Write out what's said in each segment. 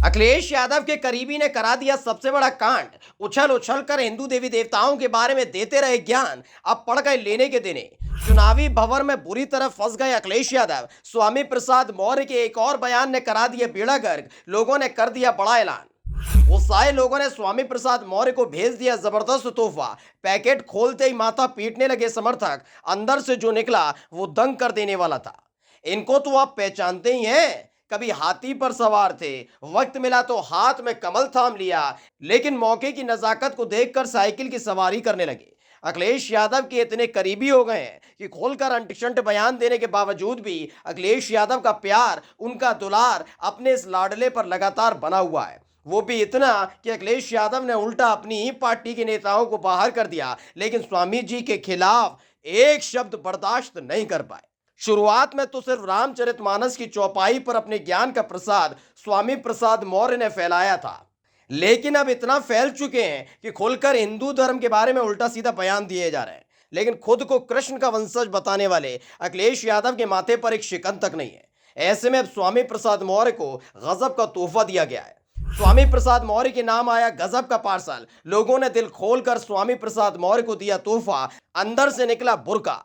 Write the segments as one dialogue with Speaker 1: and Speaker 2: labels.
Speaker 1: अखिलेश यादव के करीबी ने करा दिया सबसे बड़ा कांड। उछल उछल कर हिंदू देवी देवताओं के बारे में देते रहे ज्ञान, अब पड़ गए लेने के देने। चुनावी भंवर में बुरी तरह फंस गए अखिलेश यादव। स्वामी प्रसाद मौर्य के एक और बयान ने करा दिया बेड़ा गर्क। लोगों ने कर दिया बड़ा ऐलान। गुस्साए लोगों ने स्वामी प्रसाद मौर्य को भेज दिया जबरदस्त तोहफा। पैकेट खोलते ही माथा पीटने लगे समर्थक। अंदर से जो निकला वो दंग कर देने वाला था। इनको तो आप पहचानते ही हैं। कभी हाथी पर सवार थे, वक्त मिला तो हाथ में कमल थाम लिया, लेकिन मौके की नजाकत को देखकर साइकिल की सवारी करने लगे। अखिलेश यादव के इतने करीबी हो गए हैं कि खोलकर अंटशंट बयान देने के बावजूद भी अखिलेश यादव का प्यार, उनका दुलार अपने इस लाडले पर लगातार बना हुआ है। वो भी इतना कि अखिलेश यादव ने उल्टा अपनी ही पार्टी के नेताओं को बाहर कर दिया, लेकिन स्वामी जी के खिलाफ एक शब्द बर्दाश्त नहीं कर पाए। शुरुआत में तो सिर्फ रामचरितमानस की चौपाई पर अपने ज्ञान का प्रसाद स्वामी प्रसाद मौर्य ने फैलाया था, लेकिन अब इतना फैल चुके हैं कि खुलकर हिंदू धर्म के बारे में उल्टा सीधा बयान दिए जा रहे हैं। लेकिन खुद को कृष्ण का वंशज बताने वाले अखिलेश यादव के माथे पर एक शिकन तक नहीं है। ऐसे में अब स्वामी प्रसाद मौर्य को गजब का तोहफा दिया गया है। स्वामी प्रसाद मौर्य के नाम आया गजब का पार्सल। लोगों ने दिल खोलकर स्वामी प्रसाद मौर्य को दिया तोहफा। अंदर से निकला बुर्का।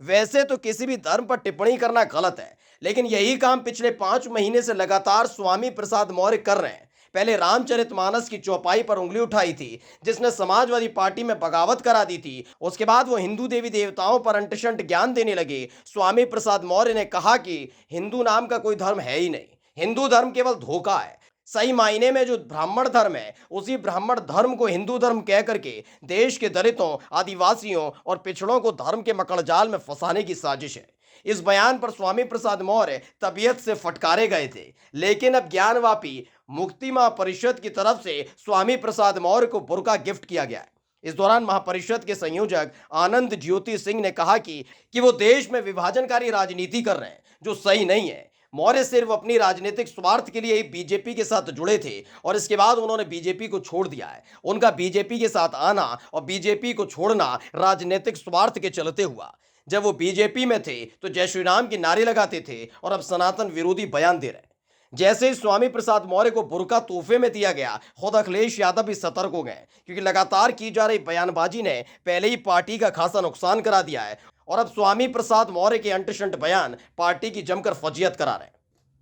Speaker 1: वैसे तो किसी भी धर्म पर टिप्पणी करना गलत है, लेकिन यही काम पिछले 5 महीने से लगातार स्वामी प्रसाद मौर्य कर रहे हैं। पहले रामचरितमानस की चौपाई पर उंगली उठाई थी, जिसने समाजवादी पार्टी में बगावत करा दी थी। उसके बाद वो हिंदू देवी देवताओं पर अंटशंट ज्ञान देने लगे। स्वामी प्रसाद मौर्य ने कहा कि हिंदू नाम का कोई धर्म है ही नहीं, हिंदू धर्म केवल धोखा है। सही मायने में जो ब्राह्मण धर्म है, उसी ब्राह्मण धर्म को हिंदू धर्म कह करके देश के दलितों, आदिवासियों और पिछड़ों को धर्म के मकड़जाल में फंसाने की साजिश है। इस बयान पर स्वामी प्रसाद मौर्य तबीयत से फटकारे गए थे, लेकिन अब ज्ञानवापी मुक्ति महापरिषद की तरफ से स्वामी प्रसाद मौर्य को बुर्का गिफ्ट किया गया है। इस दौरान महापरिषद के संयोजक आनंद ज्योति सिंह ने कहा कि वो देश में विभाजनकारी राजनीति कर रहे हैं, जो सही नहीं है। मौर्य सिर्फ अपनी राजनीतिक स्वार्थ के लिए ही बीजेपी के साथ जुड़े थे और इसके बाद उन्होंने बीजेपी को छोड़ दिया है। उनका बीजेपी के साथ आना और बीजेपी को छोड़ना राजनीतिक स्वार्थ के चलते हुआ। जब वो बीजेपी में थे तो जय श्री राम की नारे लगाते थे और अब सनातन विरोधी बयान दे रहे हैं। जैसे ही स्वामी प्रसाद मौर्य को बुर्का तोहफे में दिया गया, खुद अखिलेश यादव भी सतर्क हो गए, क्योंकि लगातार की जा रही बयानबाजी ने पहले ही पार्टी का खासा नुकसान करा दिया है और अब स्वामी प्रसाद मौर्य के अंटशंट बयान पार्टी की जमकर फजीयत करा रहे हैं।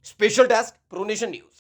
Speaker 1: Special desk, pro nation news.